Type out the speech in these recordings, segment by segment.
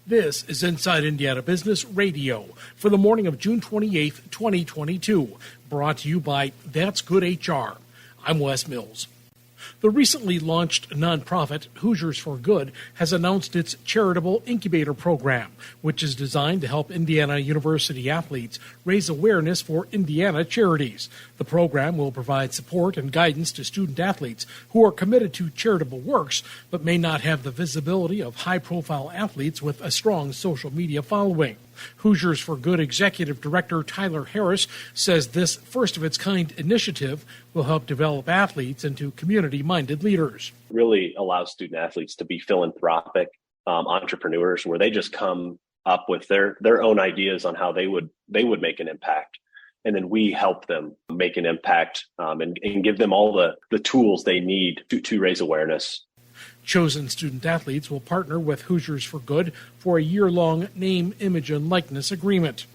This is Inside Indiana Business Radio for the morning of June 28th, 2022, brought to you by That's Good HR. I'm Wes Mills. The recently launched nonprofit Hoosiers for Good has announced its charitable incubator program, which is designed to help Indiana University athletes raise awareness for Indiana charities. The program will provide support and guidance to student athletes who are committed to charitable works but may not have the visibility of high-profile athletes with a strong social media following. Hoosiers for Good Executive Director Tyler Harris says this first-of-its-kind initiative will help develop athletes into community-minded leaders. It really allows student athletes to be philanthropic entrepreneurs, where they just come up with their own ideas on how they would make an impact. And then we help them make an impact and give them all the tools they need to raise awareness. Chosen student athletes will partner with Hoosiers for Good for a year-long name, image, and likeness agreement.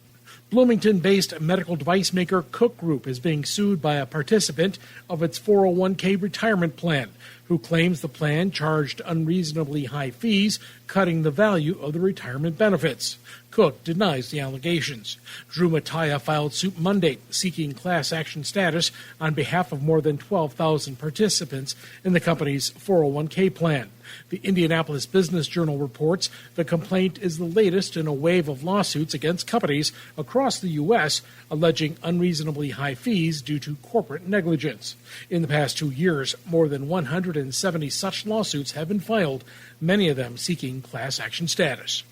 Bloomington-based medical device maker Cook Group is being sued by a participant of its 401k retirement plan, who claims the plan charged unreasonably high fees, cutting the value of the retirement benefits. Cook denies the allegations. Drew Mattia filed suit Monday, seeking class action status on behalf of more than 12,000 participants in the company's 401k plan. The Indianapolis Business Journal reports the complaint is the latest in a wave of lawsuits against companies across the U.S. alleging unreasonably high fees due to corporate negligence. In the past 2 years, more than 170 such lawsuits have been filed, many of them seeking class action status.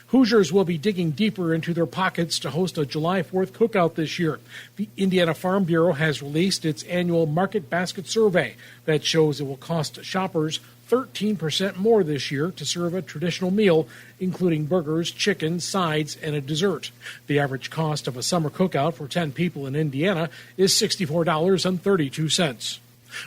Hoosiers will be digging deeper into their pockets to host a July 4th cookout this year. The Indiana Farm Bureau has released its annual Market Basket Survey that shows it will cost shoppers 13% more this year to serve a traditional meal, including burgers, chicken, sides, and a dessert. The average cost of a summer cookout for 10 people in Indiana is $64.32.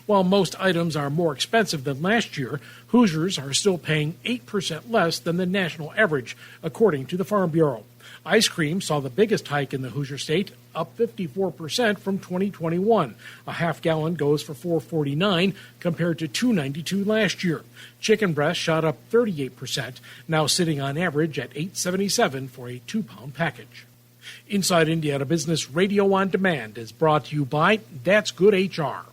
While most items are more expensive than last year, Hoosiers are still paying 8% less than the national average, according to the Farm Bureau. Ice cream saw the biggest hike in the Hoosier state, up 54% from 2021. A half gallon goes for $4.49 compared to $2.92 last year. Chicken breast shot up 38%, now sitting on average at $8.77 for a 2-pound package. Inside Indiana Business Radio on Demand is brought to you by That's Good HR.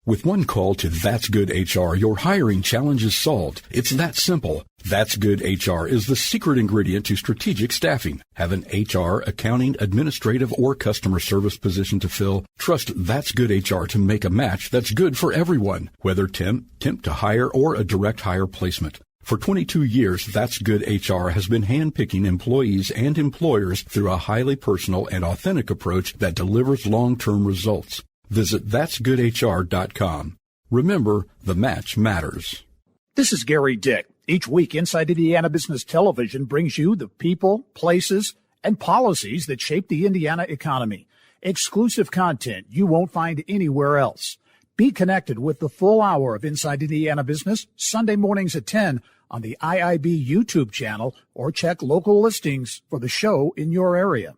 With one call to That's Good HR, your hiring challenge is solved. It's that simple. That's Good HR is the secret ingredient to strategic staffing. Have an HR, accounting, administrative, or customer service position to fill? Trust That's Good HR to make a match that's good for everyone, whether temp to hire, or a direct hire placement. For 22 years, That's Good HR has been handpicking employees and employers through a highly personal and authentic approach that delivers long-term results. Visit that'sgoodhr.com. Remember, the match matters. This is Gary Dick. Each week, Inside Indiana Business Television brings you the people, places, and policies that shape the Indiana economy. Exclusive content you won't find anywhere else. Be connected with the full hour of Inside Indiana Business Sunday mornings at 10 on the IIB YouTube channel, or check local listings for the show in your area.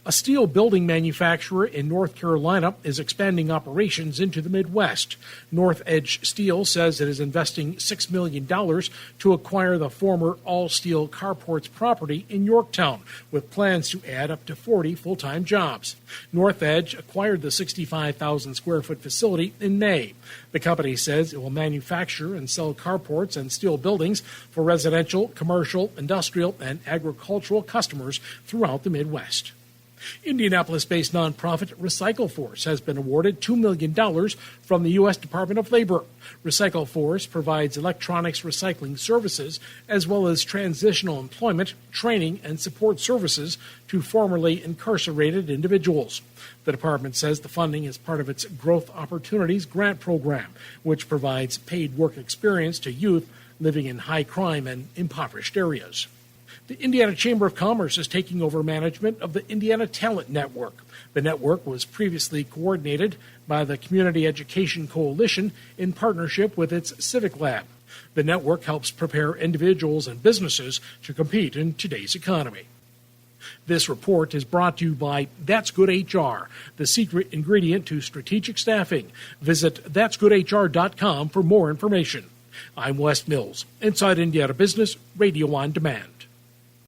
A steel building manufacturer in North Carolina is expanding operations into the Midwest. North Edge Steel says it is investing $6 million to acquire the former All Steel Carports property in Yorktown, with plans to add up to 40 full-time jobs. North Edge acquired the 65,000-square-foot facility in May. The company says it will manufacture and sell carports and steel buildings for residential, commercial, industrial, and agricultural customers throughout the Midwest. Indianapolis-based nonprofit Recycle Force has been awarded $2 million from the U.S. Department of Labor. Recycle Force provides electronics recycling services as well as transitional employment, training, and support services to formerly incarcerated individuals. The department says the funding is part of its Growth Opportunities grant program, which provides paid work experience to youth living in high-crime and impoverished areas. The Indiana Chamber of Commerce is taking over management of the Indiana Talent Network. The network was previously coordinated by the Community Education Coalition in partnership with its Civic Lab. The network helps prepare individuals and businesses to compete in today's economy. This report is brought to you by That's Good HR, the secret ingredient to strategic staffing. Visit that'sgoodhr.com for more information. I'm Wes Mills, Inside Indiana Business, Radio on Demand.